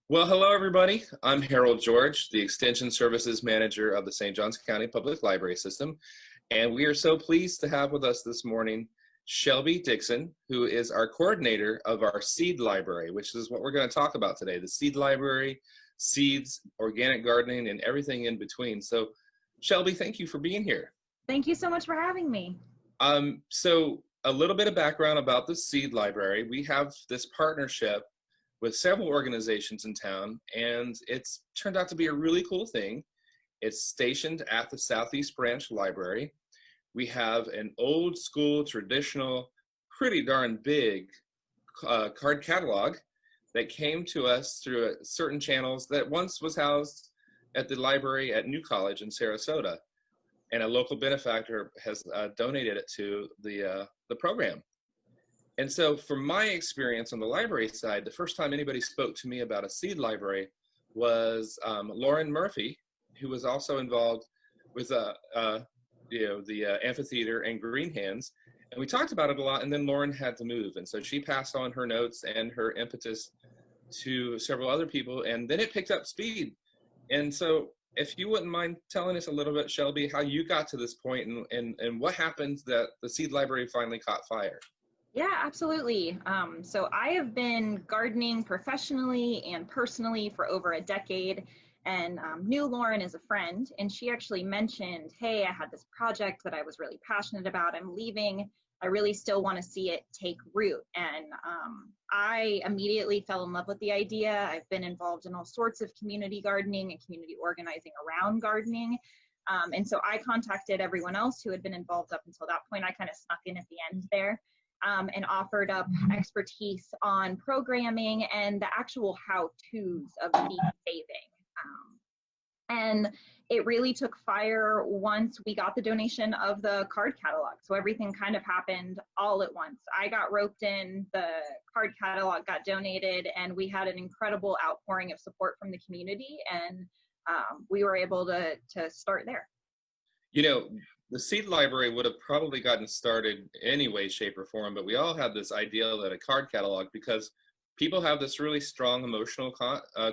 Well, hello, everybody. I'm Harold George, the Extension Services Manager of the St. Johns County Public Library System. And we are so pleased to have with us this morning Shelby Dixon, who is our coordinator of our seed library, which is what we're going to talk about today, the seed library, seeds, organic gardening, and everything in between. So, Shelby, thank you for being here. Thank you so much for having me. So a little bit of background about the seed library. We have this partnership with several organizations in town, and it's turned out to be a really cool thing. It's stationed at the Southeast Branch Library. We have an old school, traditional, pretty darn big card catalog that came to us through certain channels that once was housed at the library at New College in Sarasota. And a local benefactor has donated it to the program. And so from my experience on the library side, the first time anybody spoke to me about a seed library was Lauren Murphy, who was also involved with the amphitheater and Green Hands. And we talked about it a lot, and then Lauren had to move. And so she passed on her notes and her impetus to several other people, and then it picked up speed. And so if you wouldn't mind telling us a little bit, Shelby, how you got to this point and what happened that the seed library finally caught fire. Yeah, absolutely. So I have been gardening professionally and personally for over a decade, and knew Lauren as a friend, and she actually mentioned, hey, I had this project that I was really passionate about. I'm leaving. I really still want to see it take root. And I immediately fell in love with the idea. I've been involved in all sorts of community gardening and community organizing around gardening. And so I contacted everyone else who had been involved up until that point. I kind of snuck in at the end there. And offered up expertise on programming and the actual how-tos of seed saving. And it really took fire once we got the donation of the card catalog. So everything kind of happened all at once. I got roped in, the card catalog got donated, and we had an incredible outpouring of support from the community, and we were able to start there. You know, the seed library would have probably gotten started any way, shape, or form, but we all had this idea that a card catalog, because people have this really strong emotional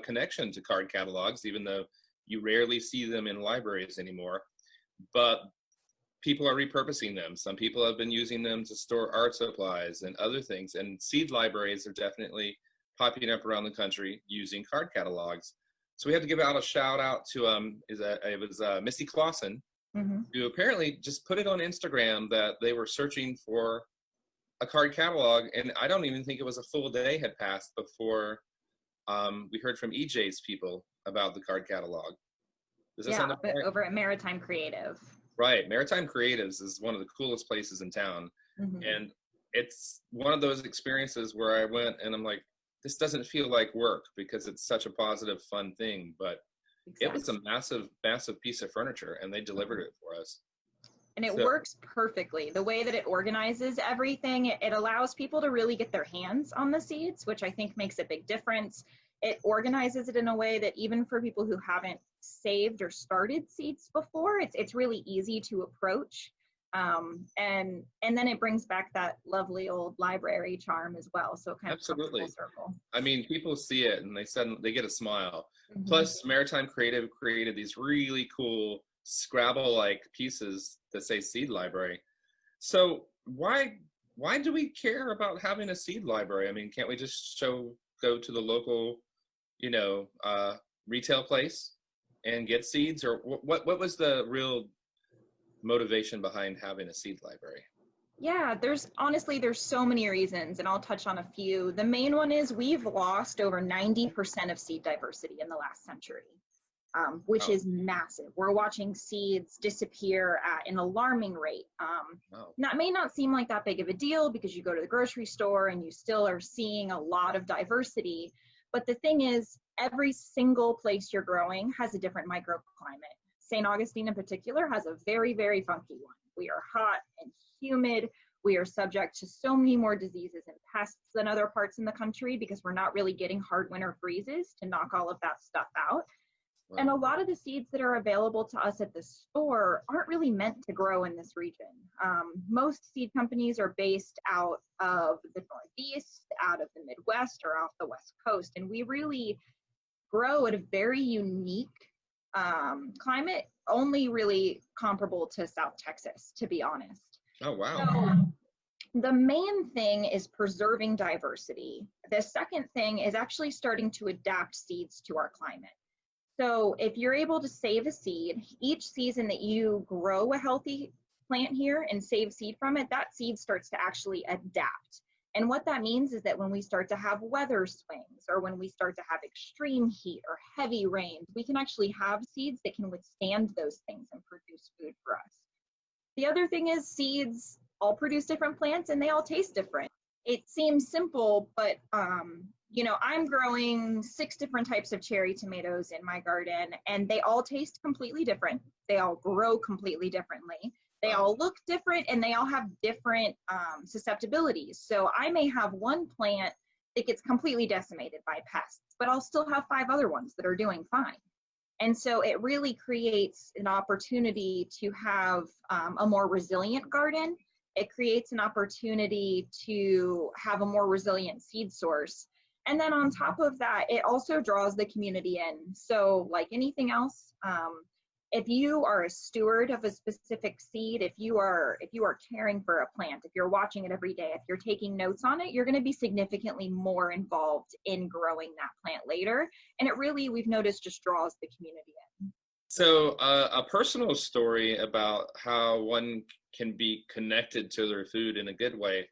connection to card catalogs, even though you rarely see them in libraries anymore. But people are repurposing them. Some people have been using them to store art supplies and other things, and seed libraries are definitely popping up around the country using card catalogs. So we have to give out a shout out to it was Misty Clausen, who apparently just put it on Instagram that they were searching for a card catalog, and I don't even think it was a full day had passed before we heard from EJ's people about the card catalog. Does that sound right? Over at Maritime Creative. Right, Maritime Creatives is one of the coolest places in town, and it's one of those experiences where I went and I'm like, this doesn't feel like work because it's such a positive, fun thing, but it was a massive, massive piece of furniture, and they delivered it for us. And it works perfectly. The way that it organizes everything, it allows people to really get their hands on the seeds, which I think makes a big difference. It organizes it in a way that even for people who haven't saved or started seeds before, it's really easy to approach. And then it brings back that lovely old library charm as well. So it kind of comes full circle. I mean, people see it and they get a smile. Plus, Maritime Creative created these really cool Scrabble-like pieces that say seed library. So why do we care about having a seed library? I mean, can't we just go to the local, retail place and get seeds? Or what was the real motivation behind having a seed library? Yeah, there's so many reasons, and I'll touch on a few. The main one is we've lost over 90% of seed diversity in the last century, which is massive. We're watching seeds disappear at an alarming rate. That may not seem like that big of a deal because you go to the grocery store and you still are seeing a lot of diversity. But the thing is, every single place you're growing has a different microclimate. St. Augustine in particular has a very, very funky one. We are hot and humid. We are subject to so many more diseases and pests than other parts in the country because we're not really getting hard winter freezes to knock all of that stuff out. Wow. And a lot of the seeds that are available to us at the store aren't really meant to grow in this region. Most seed companies are based out of the Northeast, out of the Midwest, or off the West Coast. And we really grow at a very unique climate, only really comparable to South Texas, to be honest. Oh, wow. So the main thing is preserving diversity. The second thing is actually starting to adapt seeds to our climate. So if you're able to save a seed, each season that you grow a healthy plant here and save seed from it, that seed starts to actually adapt. And what that means is that when we start to have weather swings, or when we start to have extreme heat or heavy rains, we can actually have seeds that can withstand those things and produce food for us. The other thing is seeds all produce different plants and they all taste different. It seems simple, but you know, I'm growing 6 different types of cherry tomatoes in my garden, and they all taste completely different. They all grow completely differently. They all look different, and they all have different susceptibilities. So I may have one plant that gets completely decimated by pests, but I'll still have 5 other ones that are doing fine. And so it really creates an opportunity to have a more resilient garden. It creates an opportunity to have a more resilient seed source. And then on top of that, it also draws the community in. So like anything else, if you are a steward of a specific seed, if you are caring for a plant, if you're watching it every day, if you're taking notes on it, you're going to be significantly more involved in growing that plant later. And it really, we've noticed, just draws the community in. So a personal story about how one can be connected to their food in a good way.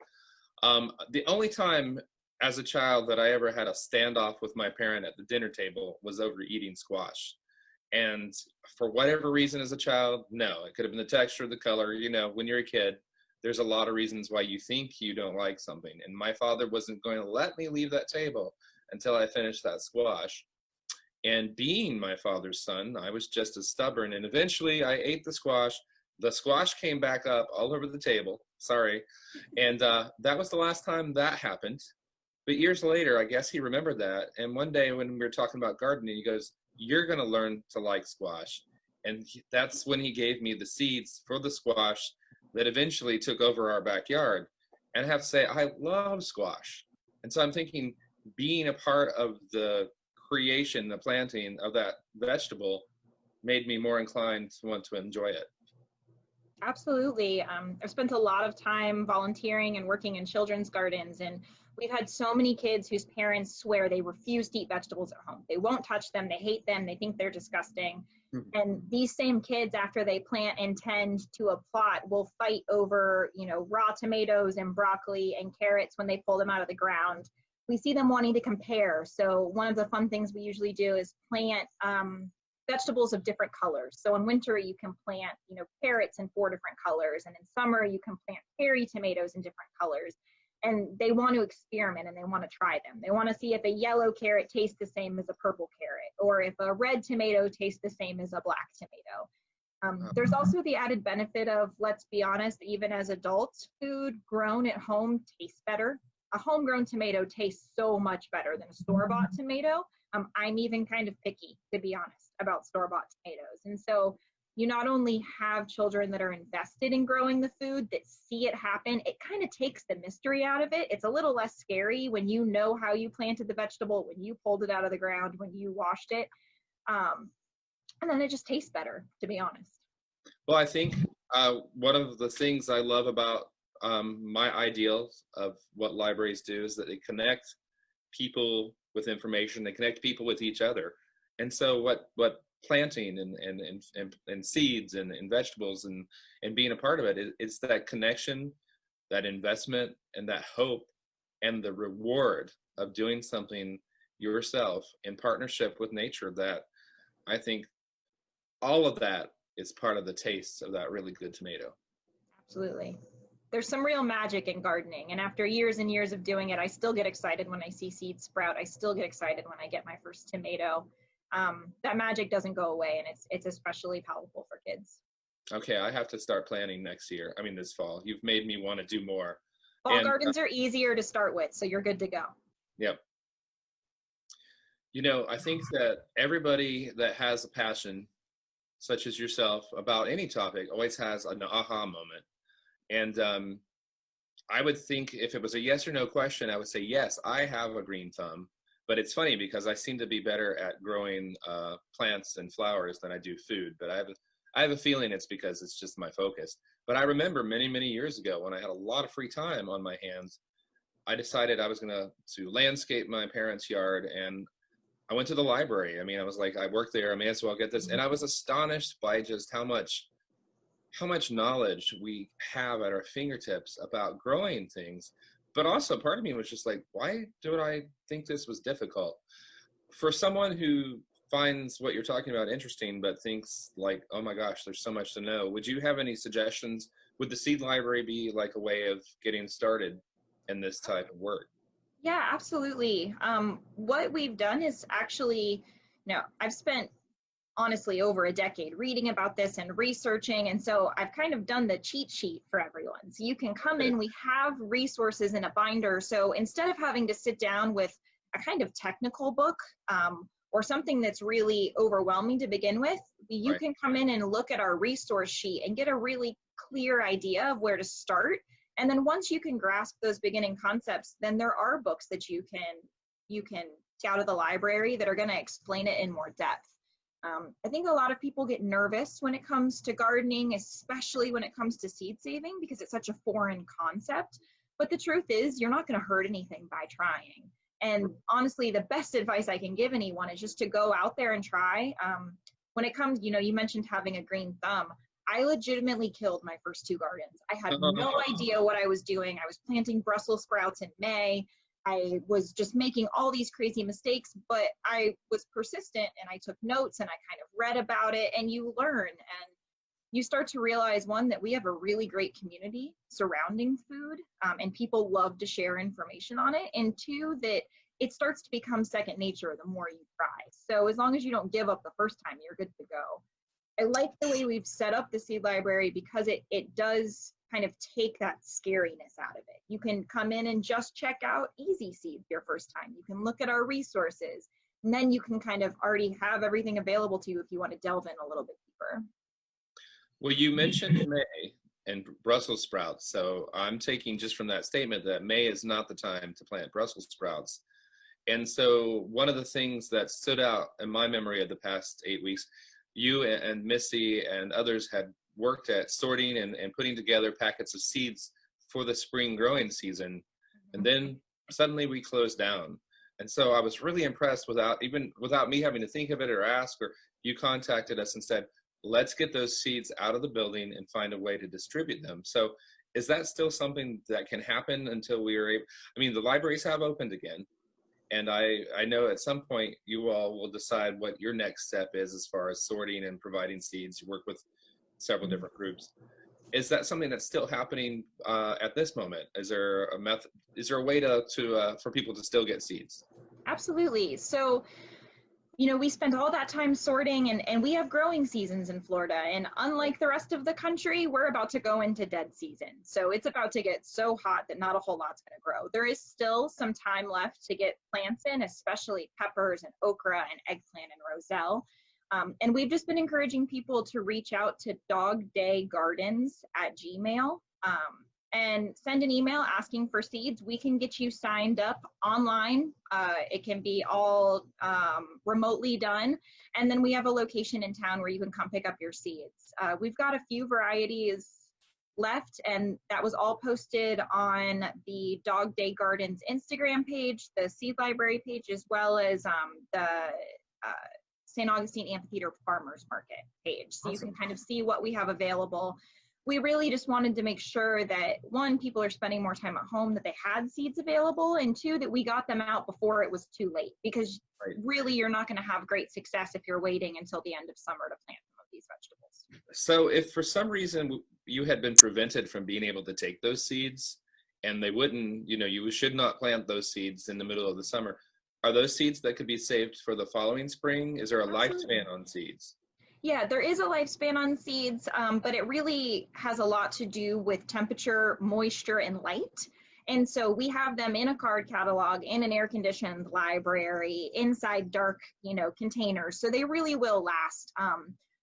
The only time as a child that I ever had a standoff with my parent at the dinner table was over eating squash. And for whatever reason as a child, no, it could have been the texture, the color. You know, when you're a kid, there's a lot of reasons why you think you don't like something. And my father wasn't going to let me leave that table until I finished that squash. And being my father's son, I was just as stubborn. And eventually I ate the squash. The squash came back up all over the table. Sorry. And that was the last time that happened. But years later, I guess he remembered that. And one day when we were talking about gardening, he goes, "You're going to learn to like squash." And that's when he gave me the seeds for the squash that eventually took over our backyard. And I have to say, I love squash. And so I'm thinking being a part of the creation, the planting of that vegetable made me more inclined to want to enjoy it. Absolutely. I've spent a lot of time volunteering and working in children's gardens, and we've had so many kids whose parents swear they refuse to eat vegetables at home. They won't touch them. They hate them. They think they're disgusting. And these same kids, after they plant and tend to a plot, will fight over, you know, raw tomatoes and broccoli and carrots when they pull them out of the ground. We see them wanting to compare. So one of the fun things we usually do is plant vegetables of different colors. So in winter, you can plant, you know, carrots in 4 different colors. And in summer, you can plant cherry tomatoes in different colors. And they want to experiment and they want to try them. They want to see if a yellow carrot tastes the same as a purple carrot, or if a red tomato tastes the same as a black tomato. There's also the added benefit of, let's be honest, even as adults, food grown at home tastes better. A homegrown tomato tastes so much better than a store-bought tomato. I'm even kind of picky, to be honest, about store-bought tomatoes. And so you not only have children that are invested in growing the food, that see it happen, it kind of takes the mystery out of it. It's a little less scary when you know how you planted the vegetable, when you pulled it out of the ground, when you washed it. And then it just tastes better, to be honest. Well, I think one of the things I love about my ideals of what libraries do is that they connect people with information, they connect people with each other. And so what planting and seeds and vegetables and being a part of it, it's that connection, that investment, and that hope, and the reward of doing something yourself in partnership with nature, that I think all of that is part of the taste of that really good tomato. Absolutely. There's some real magic in gardening, and after years and years of doing it, I still get excited when I see seeds sprout. I still get excited when I get my first tomato. That magic doesn't go away, and it's especially powerful for kids. Okay, I have to start planning next year. I mean, this fall. You've made me want to do more. Fall gardens are easier to start with, so you're good to go. Yep. You know, I think that everybody that has a passion, such as yourself, about any topic always has an aha moment. And I would think if it was a yes or no question, I would say, yes, I have a green thumb. But it's funny because I seem to be better at growing plants and flowers than I do food. But I have a feeling it's because it's just my focus. But I remember many, many years ago when I had a lot of free time on my hands, I decided I was going to landscape my parents' yard, and I went to the library. I mean, I was like, I work there, I may as well get this. And I was astonished by just how much knowledge we have at our fingertips about growing things. But also part of me was just like, why do I think this was difficult? For someone who finds what you're talking about interesting, but thinks like, oh my gosh, there's so much to know, would you have any suggestions? Would the seed library be like a way of getting started in this type of work? Yeah, absolutely. What we've done is actually, I've spent honestly over a decade reading about this and researching. And so I've kind of done the cheat sheet for everyone. So you can come in, we have resources in a binder. So instead of having to sit down with a kind of technical book or something that's really overwhelming to begin with, you Right. can come in and look at our resource sheet and get a really clear idea of where to start. And then once you can grasp those beginning concepts, then there are books that you can get out of the library that are going to explain it in more depth. I think a lot of people get nervous when it comes to gardening, especially when it comes to seed saving, because it's such a foreign concept. But the truth is, you're not going to hurt anything by trying. And honestly, the best advice I can give anyone is just to go out there and try. When it comes, you mentioned having a green thumb. I legitimately killed my first two gardens. I had no idea what I was doing. I was planting Brussels sprouts in May. I was just making all these crazy mistakes, but I was persistent and I took notes and I kind of read about it, and you learn and you start to realize, one, that we have a really great community surrounding food and people love to share information on it, and two, that it starts to become second nature the more you try. So as long as you don't give up the first time, you're good to go. I like the way we've set up the seed library because it does kind of take that scariness out of it. You can come in and just check out easy seeds your first time. You can look at our resources, and then you can kind of already have everything available to you if you want to delve in a little bit deeper. Well, you mentioned May and Brussels sprouts. So I'm taking just from that statement that May is not the time to plant Brussels sprouts. And so one of the things that stood out in my memory of the past 8 weeks, you and Missy and others had worked at sorting and putting together packets of seeds for the spring growing season. And then suddenly we closed down. And so I was really impressed without me having to think of it or ask, or you contacted us and said, let's get those seeds out of the building and find a way to distribute them. So is that still something that can happen until we are able? I mean, the libraries have opened again. And I know at some point you all will decide what your next step is as far as sorting and providing seeds. You work with several different groups. Is that something that's still happening at this moment? Is there a method? Is there a way for people to still get seeds? Absolutely. So we spend all that time sorting, and we have growing seasons in Florida. And unlike the rest of the country, we're about to go into dead season. So it's about to get so hot that not a whole lot's going to grow. There is still some time left to get plants in, especially peppers and okra and eggplant and roselle. And we've just been encouraging people to reach out to dogdaygardens@gmail.com and send an email asking for seeds. We can get you signed up online. It can be all remotely done. And then we have a location in town where you can come pick up your seeds. We've got a few varieties left, and that was all posted on the Dog Day Gardens Instagram page, the Seed Library page, as well as the St. Augustine Amphitheater Farmers Market page. So you can kind of see what we have available. We really just wanted to make sure that, one, people are spending more time at home, that they had seeds available, and two, that we got them out before it was too late, because really you're not going to have great success if you're waiting until the end of summer to plant some of these vegetables. So if for some reason you had been prevented from being able to take those seeds and they wouldn't, you should not plant those seeds in the middle of the summer, are those seeds that could be saved for the following spring? Is there a lifespan on seeds? Yeah, there is a lifespan on seeds, but it really has a lot to do with temperature, moisture, and light. And so we have them in a card catalog, in an air-conditioned library, inside dark, containers. So they really will last.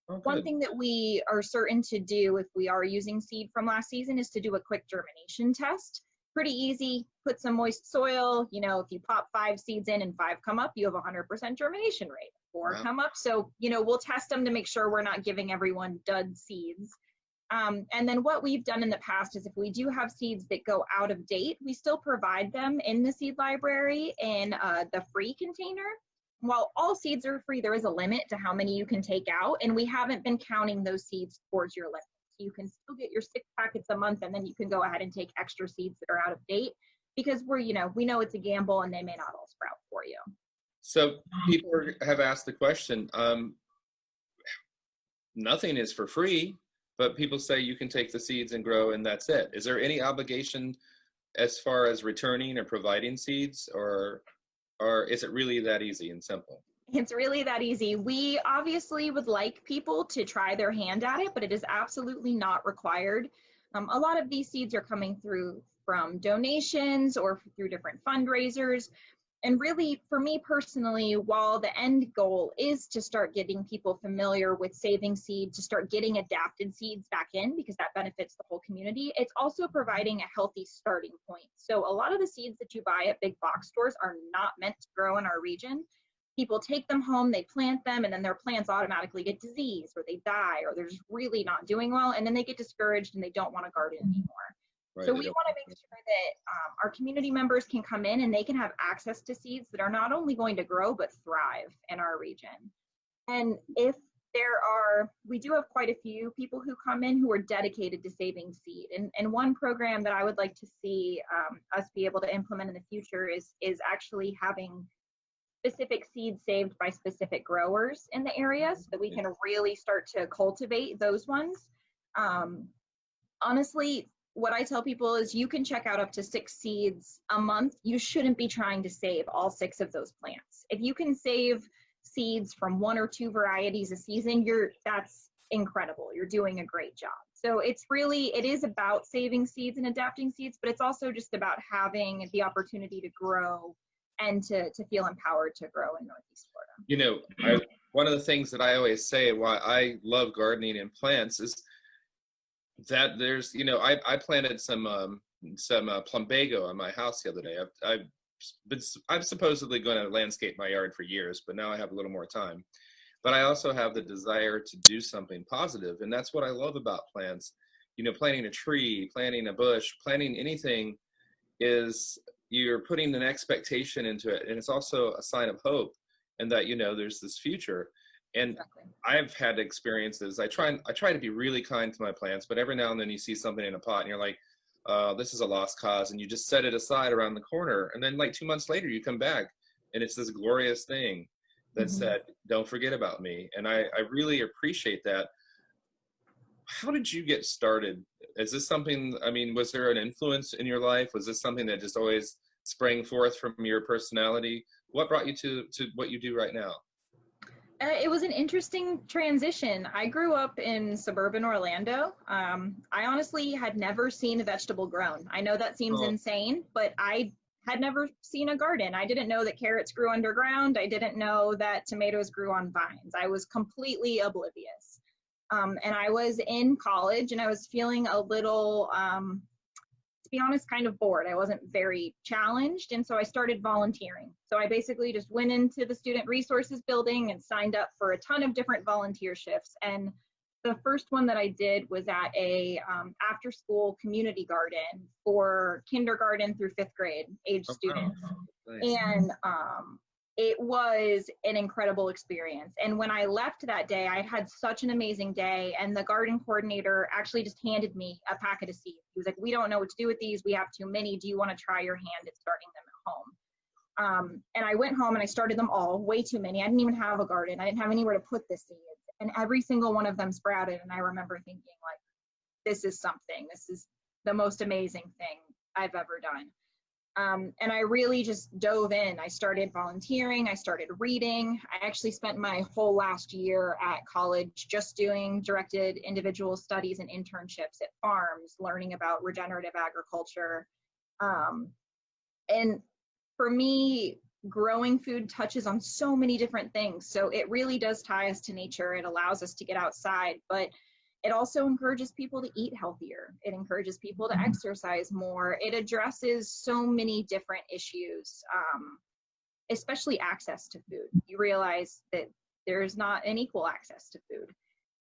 One thing that we are certain to do if we are using seed from last season is to do a quick germination test. pretty easy. Put some moist soil. You know, if you pop 5 seeds in and 5 come up, you have a 100% germination rate. 4 come up. So, you know, we'll test them to make sure we're not giving everyone dud seeds. And then what we've done in the past is if we do have seeds that go out of date, we still provide them in the seed library in the free container. While all seeds are free, there is a limit to how many you can take out, and we haven't been counting those seeds towards your limit. You can still get your 6 packets a month, and then you can go ahead and take extra seeds that are out of date, because we know it's a gamble and they may not all sprout for you. So people have asked the question, nothing is for free, but people say you can take the seeds and grow and that's it. Is there any obligation as far as returning or providing seeds, or is it really that easy and simple? It's really that easy. We obviously would like people to try their hand at it, but it is absolutely not required. A lot of these seeds are coming through from donations or through different fundraisers. And really, for me personally, while the end goal is to start getting people familiar with saving seed, to start getting adapted seeds back in, because that benefits the whole community, it's also providing a healthy starting point. So a lot of the seeds that you buy at big box stores are not meant to grow in our region. People take them home, they plant them, and then their plants automatically get diseased, or they die, or they're just really not doing well, and then they get discouraged and they don't want to garden anymore. Right, so we want to make sure that our community members can come in and they can have access to seeds that are not only going to grow, but thrive in our region. And if we do have quite a few people who come in who are dedicated to saving seed. And one program that I would like to see us be able to implement in the future is actually having specific seeds saved by specific growers in the area, so that we can really start to cultivate those ones. Honestly, what I tell people is you can check out up to 6 seeds a month. You shouldn't be trying to save all 6 of those plants. If you can save seeds from 1 or 2 varieties a season, that's incredible. You're doing a great job. So it is about saving seeds and adapting seeds, but it's also just about having the opportunity to grow and to feel empowered to grow in Northeast Florida. You know, one of the things that I always say why I love gardening and plants is that there's, you know, I planted some plumbago on my house the other day. I'm supposedly going to landscape my yard for years, but now I have a little more time. But I also have the desire to do something positive, and that's what I love about plants. You know, planting a tree, planting a bush, planting anything is you're putting an expectation into it, and it's also a sign of hope, and that, you know, there's this future. And exactly. I've had experiences. I try to be really kind to my plants, but every now and then you see something in a pot and you're like, this is a lost cause, and you just set it aside around the corner, and then like 2 months later you come back and it's this glorious thing that said, don't forget about me. And I really appreciate that. How did you get started? Is this something, I mean, was there an influence in your life? Was this something that just always sprang forth from your personality? What brought you to what you do right now? It was an interesting transition. I grew up in suburban Orlando. I honestly had never seen a vegetable grown. I know that seems insane, but I had never seen a garden. I didn't know that carrots grew underground. I didn't know that tomatoes grew on vines. I was completely oblivious. And I was in college and I was feeling a little, to be honest, kind of bored. I wasn't very challenged. And so I started volunteering. So I basically just went into the student resources building and signed up for a ton of different volunteer shifts. And the first one that I did was at a after school community garden for kindergarten through 5th grade age students. Nice. And it was an incredible experience. And when I left that day, I had such an amazing day. And the garden coordinator actually just handed me a packet of seeds. He was like, we don't know what to do with these. We have too many. Do you want to try your hand at starting them at home? And I went home and I started them all, way too many. I didn't even have a garden. I didn't have anywhere to put the seeds. And every single one of them sprouted. And I remember thinking, like, this is something. This is the most amazing thing I've ever done. And I really just dove in. I started volunteering. I started reading. I actually spent my whole last year at college just doing directed individual studies and internships at farms, learning about regenerative agriculture. And for me, growing food touches on so many different things. So it really does tie us to nature. It allows us to get outside. But It also encourages people to eat healthier. It encourages people to exercise more. It addresses so many different issues, especially access to food. You realize that there's not an equal access to food.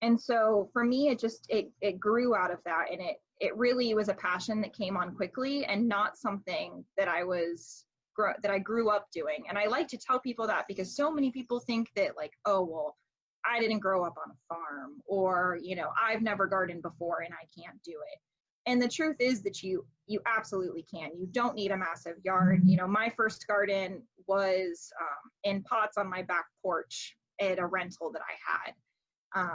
And so for me, it grew out of that. And it really was a passion that came on quickly and not something that I grew up doing. And I like to tell people that because so many people think that like, oh, well, I didn't grow up on a farm, or, I've never gardened before and I can't do it. And the truth is that you absolutely can. You don't need a massive yard. My first garden was in pots on my back porch at a rental that I had.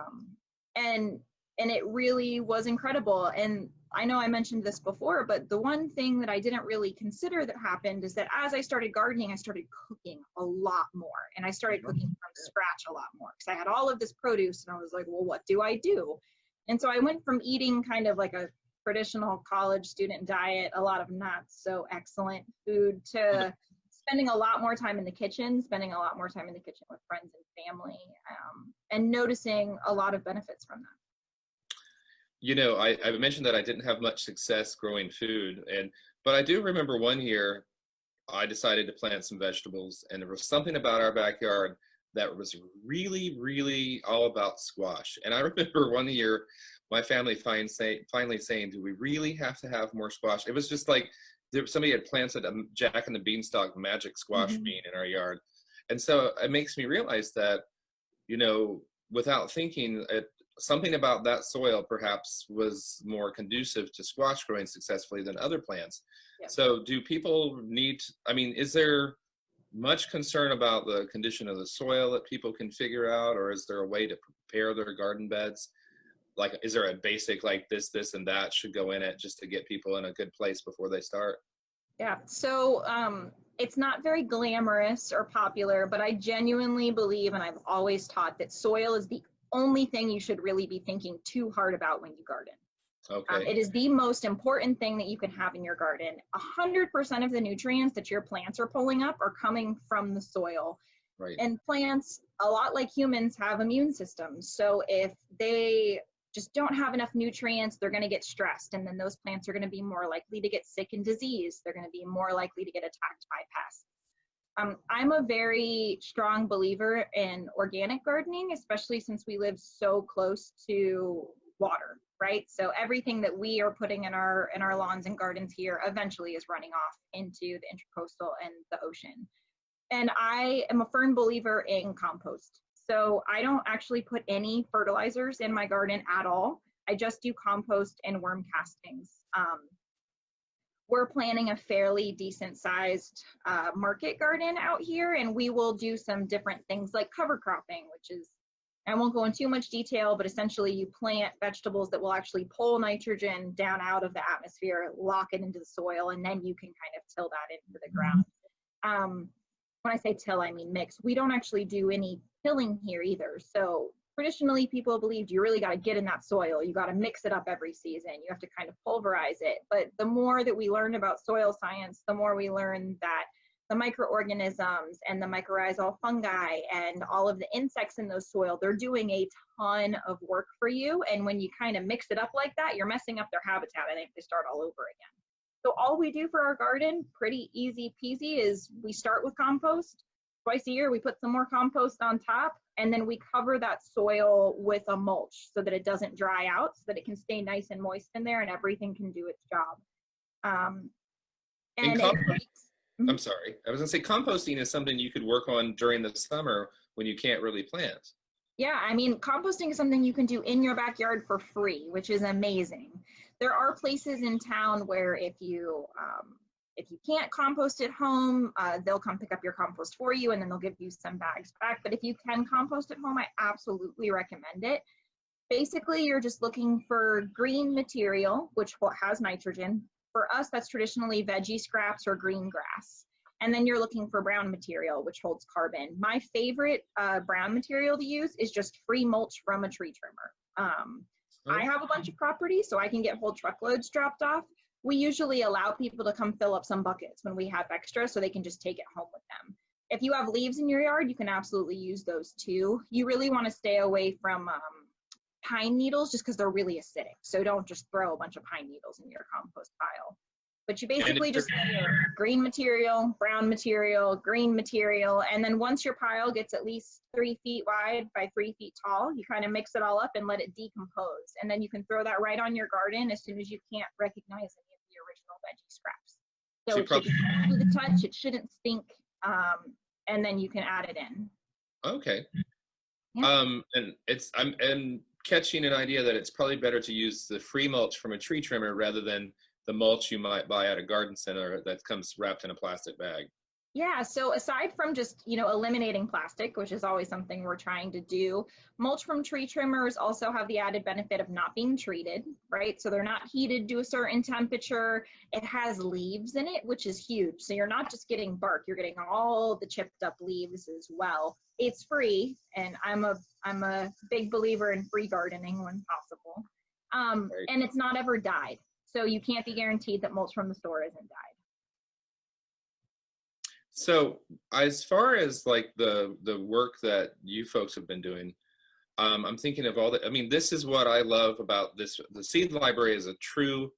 And it really was incredible. And I know I mentioned this before, but the one thing that I didn't really consider that happened is that as I started gardening, I started cooking a lot more. And I started cooking from scratch a lot more because I had all of this produce and I was like, well, what do I do? And so I went from eating kind of like a traditional college student diet, a lot of not so excellent food, to spending a lot more time in the kitchen, with friends and family, and noticing a lot of benefits from that. I mentioned that I didn't have much success growing food, but I do remember one year I decided to plant some vegetables, and there was something about our backyard that was really, really all about squash. And I remember one year my family finally saying, do we really have to have more squash? It was just like somebody had planted a Jack and the Beanstalk magic squash bean in our yard. And so it makes me realize that, without thinking, something about that soil perhaps was more conducive to squash growing successfully than other plants. Yep. So do people is there much concern about the condition of the soil that people can figure out, or is there a way to prepare their garden beds? Like, is there a basic, like this, and that should go in it just to get people in a good place before they start? Yeah, so it's not very glamorous or popular, but I genuinely believe, and I've always taught, that soil is the only thing you should really be thinking too hard about when you garden. Okay. It is the most important thing that you can have in your garden. 100% of the nutrients that your plants are pulling up are coming from the soil. Right. And plants, a lot like humans, have immune systems. So if they just don't have enough nutrients, they're going to get stressed. And then those plants are going to be more likely to get sick and diseased. They're going to be more likely to get attacked by pests. I'm a very strong believer in organic gardening, especially since we live so close to water, right? So everything that we are putting in our lawns and gardens here eventually is running off into the intercoastal and the ocean. And I am a firm believer in compost. So I don't actually put any fertilizers in my garden at all. I just do compost and worm castings. We're planning a fairly decent sized market garden out here, and we will do some different things like cover cropping, which is, I won't go into too much detail, but essentially you plant vegetables that will actually pull nitrogen down out of the atmosphere, lock it into the soil, and then you can kind of till that into the ground. When I say till, I mean mix. We don't actually do any tilling here either. So traditionally people believed you really got to get in that soil. You got to mix it up every season. You have to kind of pulverize it. But the more that we learn about soil science, the more we learn that the microorganisms and the mycorrhizal fungi and all of the insects in those soil, they're doing a ton of work for you. And when you kind of mix it up like that, you're messing up their habitat. I think they start all over again. So all we do for our garden, pretty easy peasy, is we start with compost. Twice a year, we put some more compost on top, and then we cover that soil with a mulch so that it doesn't dry out, so that it can stay nice and moist in there and everything can do its job. I'm sorry. I was going to say composting is something you could work on during the summer when you can't really plant. Yeah, I mean, composting is something you can do in your backyard for free, which is amazing. There are places in town where if you can't compost at home, they'll come pick up your compost for you and then they'll give you some bags back. But if you can compost at home, I absolutely recommend it. Basically, you're just looking for green material, which has nitrogen. For us, that's traditionally veggie scraps or green grass. And then you're looking for brown material, which holds carbon. My favorite brown material to use is just free mulch from a tree trimmer. I have a bunch of property, so I can get whole truckloads dropped off. We usually allow people to come fill up some buckets when we have extra so they can just take it home with them. If you have leaves in your yard, you can absolutely use those too. You really want to stay away from pine needles just because they're really acidic. So don't just throw a bunch of pine needles in your compost pile. But you basically just layer green material, brown material, green material, and then once your pile gets at least 3 feet wide by 3 feet tall, you kind of mix it all up and let it decompose. And then you can throw that right on your garden as soon as you can't recognize any of the original veggie scraps. So it should be easy to touch, it shouldn't stink, and then you can add it in. Okay. Yeah. I'm catching an idea that it's probably better to use the free mulch from a tree trimmer rather than the mulch you might buy at a garden center that comes wrapped in a plastic bag. Yeah, so aside from just, eliminating plastic, which is always something we're trying to do, mulch from tree trimmers also have the added benefit of not being treated, right? So they're not heated to a certain temperature. It has leaves in it, which is huge. So you're not just getting bark, you're getting all the chipped up leaves as well. It's free, and I'm a big believer in free gardening when possible. Right. And it's not ever dyed. So you can't be guaranteed that mulch from the store isn't dyed. So as far as like the work that you folks have been doing, I'm thinking of this is what I love about this. The seed library is a true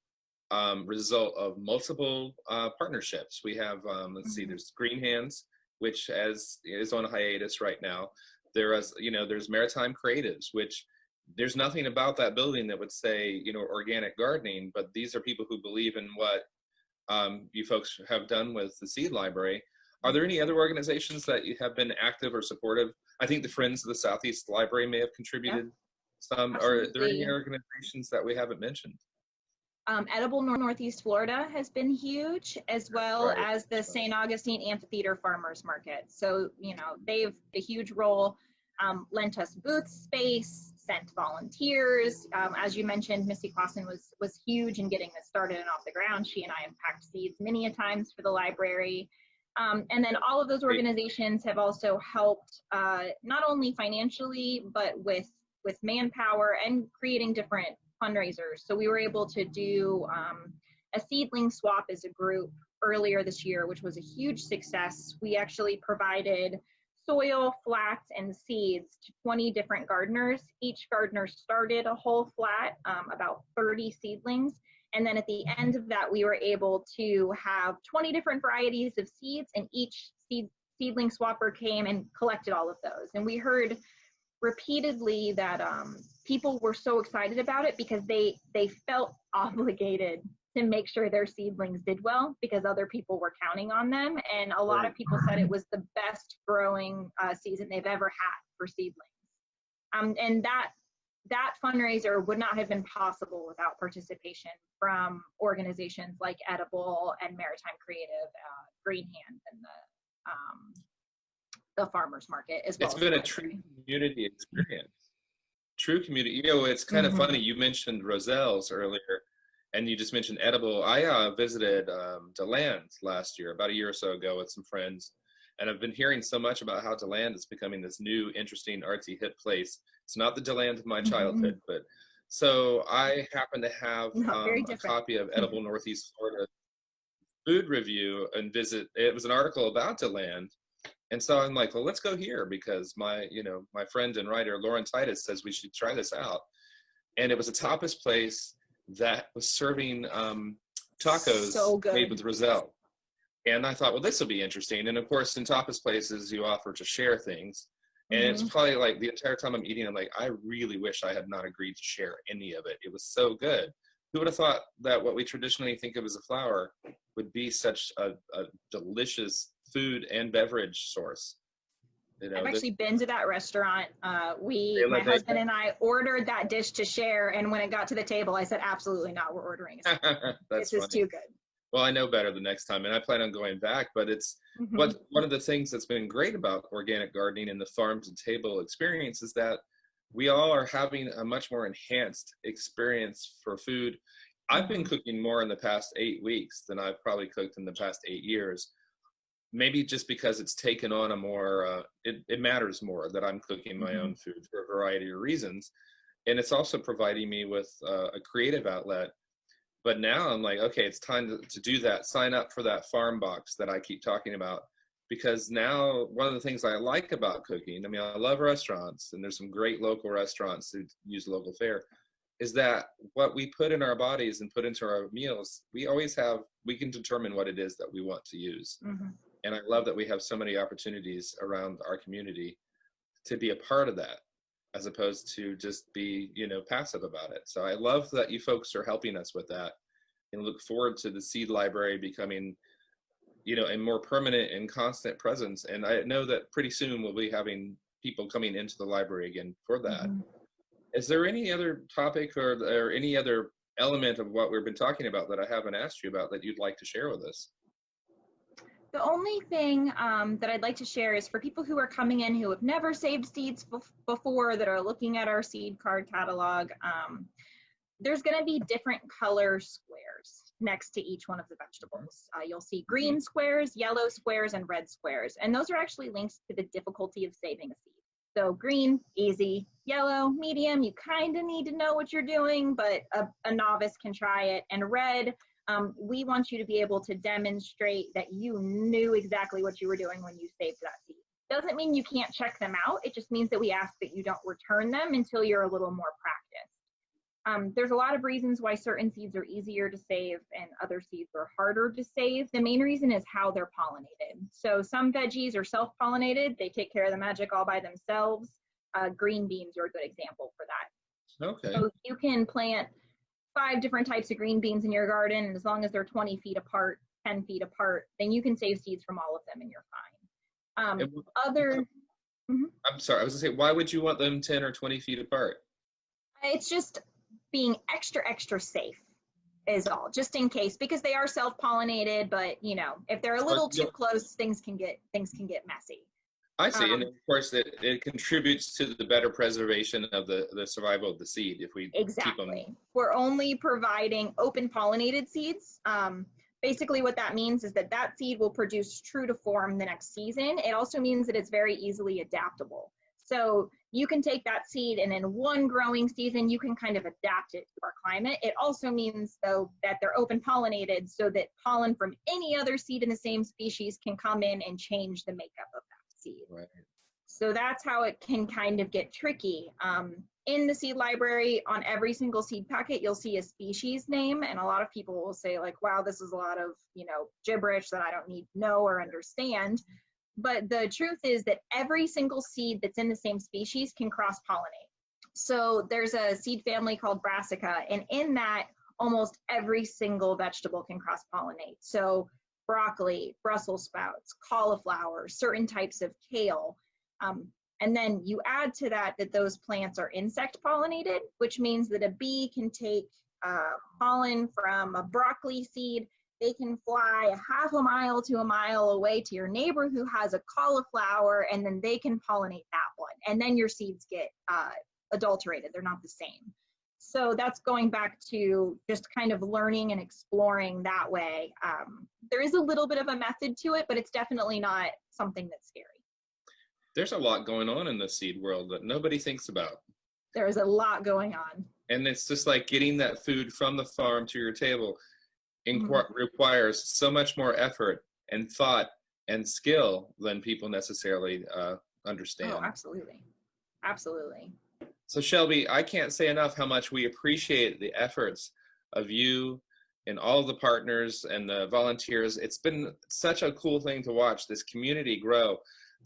result of multiple partnerships. We have, let's see, there's Green Hands, which is on hiatus right now. There's Maritime Creatives, which there's nothing about that building that would say, organic gardening, but these are people who believe in what you folks have done with the seed library. Are there any other organizations that you have been active or supportive? I think the Friends of the Southeast Library may have contributed some. Absolutely. Are there any organizations that we haven't mentioned? Edible Northeast Florida has been huge, as well as the St. Augustine Amphitheater Farmers Market. So, they've a huge role, lent us booth space, sent volunteers. As you mentioned, Missy Clausen was huge in getting this started and off the ground. She and I have packed seeds many a times for the library. And then all of those organizations have also helped, not only financially, but with manpower and creating different fundraisers. So we were able to do a seedling swap as a group earlier this year, which was a huge success. We actually provided soil, flats, and seeds to 20 different gardeners. Each gardener started a whole flat, about 30 seedlings. And then at the end of that, we were able to have 20 different varieties of seeds, and each seedling swapper came and collected all of those. And we heard repeatedly that people were so excited about it because they felt obligated to make sure their seedlings did well because other people were counting on them. And a lot of people said it was the best growing season they've ever had for seedlings. And that fundraiser would not have been possible without participation from organizations like Edible and Maritime Creative, Green Hands, and the farmers market as well. It's been a true community experience. True community. It's kind of funny. You mentioned Roselle's earlier, and you just mentioned Edible. I visited DeLand last year, about a year or so ago, with some friends. And I've been hearing so much about how DeLand is becoming this new, interesting, artsy, hip place. It's not the DeLand of my childhood, but so I happen to have a copy of Edible Northeast Florida food review and visit. It was an article about DeLand. And so I'm like, well, let's go here because my friend and writer, Lauren Titus, says we should try this out. And it was a tapas place that was serving tacos made with Roselle. And I thought, well, this will be interesting. And of course, in tapas places, you offer to share things. And it's probably like the entire time I'm eating, I'm like, I really wish I had not agreed to share any of it. It was so good. Who would have thought that what we traditionally think of as a flower would be such a delicious food and beverage source? I've actually been to that restaurant. My husband and I ordered that dish to share. And when it got to the table, I said, absolutely not. We're ordering it. This is too good. Well, I know better the next time, and I plan on going back, but it's one of the things that's been great about organic gardening and the farm to table experience is that we all are having a much more enhanced experience for food. I've been cooking more in the past 8 weeks than I've probably cooked in the past 8 years. Maybe just because it's taken on a more, it matters more that I'm cooking my own food for a variety of reasons. And it's also providing me with a creative outlet. But now I'm like, okay, it's time to do that. Sign up for that farm box that I keep talking about because now one of the things I like about cooking, I mean, I love restaurants, and there's some great local restaurants who use local fare, is that what we put in our bodies and put into our meals, we can determine what it is that we want to use. Mm-hmm. And I love that we have so many opportunities around our community to be a part of that, as opposed to just be, passive about it. So I love that you folks are helping us with that, and look forward to the seed library becoming, a more permanent and constant presence. And I know that pretty soon we'll be having people coming into the library again for that. Mm-hmm. Is there any other topic or any other element of what we've been talking about that I haven't asked you about that you'd like to share with us? The only thing that I'd like to share is for people who are coming in who have never saved seeds before, that are looking at our seed card catalog, there's going to be different color squares next to each one of the vegetables. You'll see green squares, yellow squares, and red squares. And those are actually links to the difficulty of saving a seed. So green, easy. Yellow, medium, you kind of need to know what you're doing, but a novice can try it. And red, we want you to be able to demonstrate that you knew exactly what you were doing when you saved that seed. Doesn't mean you can't check them out. It just means that we ask that you don't return them until you're a little more practiced. There's a lot of reasons why certain seeds are easier to save and other seeds are harder to save. The main reason is how they're pollinated. So some veggies are self-pollinated. They take care of the magic all by themselves. Green beans are a good example for that. Okay. So you can plant 5 different types of green beans in your garden, and as long as they're 20 feet apart, 10 feet apart, then you can save seeds from all of them and you're fine. I'm sorry, I was gonna say, why would you want them 10 or 20 feet apart? It's just being extra safe is all, just in case, because they are self-pollinated, but if they're a little too close, things can get messy. I see, and of course it contributes to the better preservation of the survival of the seed if we keep them. We're only providing open pollinated seeds. Basically what that means is that seed will produce true to form the next season. It also means that it's very easily adaptable. So you can take that seed and in one growing season, you can kind of adapt it to our climate. It also means, though, that they're open pollinated so that pollen from any other seed in the same species can come in and change the makeup of that seed. Right. So that's how it can kind of get tricky. In the seed library, on every single seed packet, you'll see a species name, and a lot of people will say like, wow, this is a lot of, gibberish that I don't need to know or understand. But the truth is that every single seed that's in the same species can cross-pollinate. So there's a seed family called Brassica, and in that, almost every single vegetable can cross-pollinate. So broccoli, Brussels sprouts, cauliflower, certain types of kale. And then you add to that those plants are insect pollinated, which means that a bee can take pollen from a broccoli seed. They can fly a half a mile to a mile away to your neighbor who has a cauliflower, and then they can pollinate that one. And then your seeds get adulterated. They're not the same. So that's going back to just kind of learning and exploring that way. There is a little bit of a method to it, but it's definitely not something that's scary. There's a lot going on in the seed world that nobody thinks about. There is a lot going on. And it's just like getting that food from the farm to your table requires so much more effort and thought and skill than people necessarily understand. Oh, absolutely. Absolutely. So Shelby, I can't say enough how much we appreciate the efforts of you and all the partners and the volunteers. It's been such a cool thing to watch this community grow.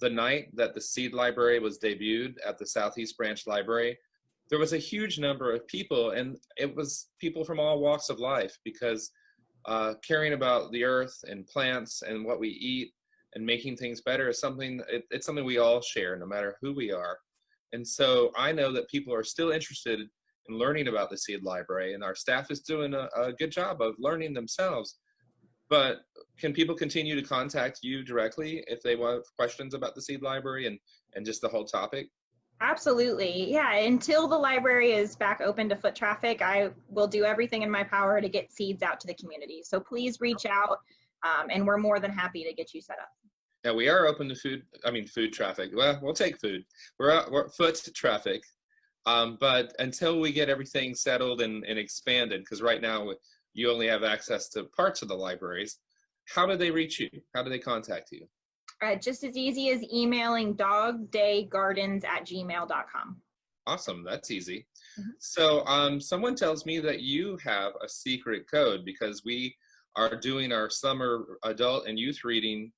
The night that the Seed Library was debuted at the Southeast Branch Library, there was a huge number of people, and it was people from all walks of life, because caring about the earth and plants and what we eat and making things better is something, it's something we all share, no matter who we are. And so I know that people are still interested in learning about the Seed Library, and our staff is doing a good job of learning themselves. But can people continue to contact you directly if they want questions about the Seed Library and just the whole topic? Absolutely. Yeah. Until the library is back open to foot traffic, I will do everything in my power to get seeds out to the community. So please reach out, and we're more than happy to get you set up. Now, we are open to food traffic. Well, we'll take food. We're foot traffic. But until we get everything settled and expanded, because right now you only have access to parts of the libraries, how do they reach you? How do they contact you? Just as easy as emailing dogdaygardens@gmail.com. Awesome, that's easy. Mhm. So someone tells me that you have a secret code because we are doing our summer adult and youth reading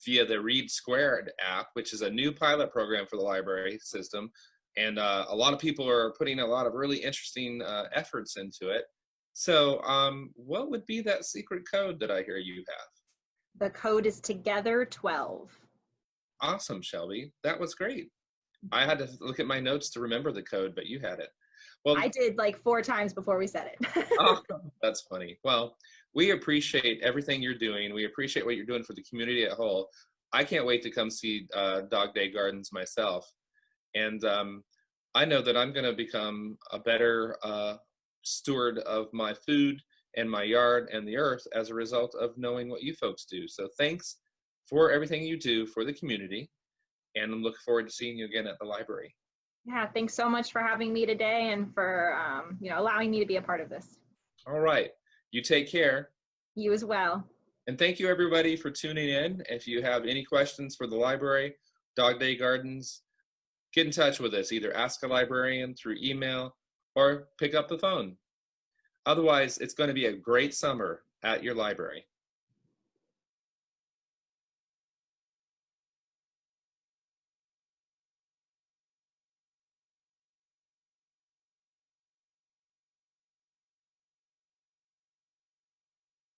via the Read Squared app, which is a new pilot program for the library system. And a lot of people are putting a lot of really interesting efforts into it. So what would be that secret code that I hear you have? The code is Together12. Awesome, Shelby. That was great. I had to look at my notes to remember the code, but you had it. Well, I did like 4 times before we said it. oh, that's funny. Well, we appreciate everything you're doing. We appreciate what you're doing for the community at whole. I can't wait to come see Dog Day Gardens myself. And I know that I'm going to become a better steward of my food and my yard and the earth as a result of knowing what you folks do. So thanks for everything you do for the community. And I'm looking forward to seeing you again at the library. Yeah, thanks so much for having me today and for allowing me to be a part of this. All right. You take care. You as well. And thank you, everybody, for tuning in. If you have any questions for the library, Dog Day Gardens, get in touch with us. Either ask a librarian through email or pick up the phone. Otherwise, it's going to be a great summer at your library.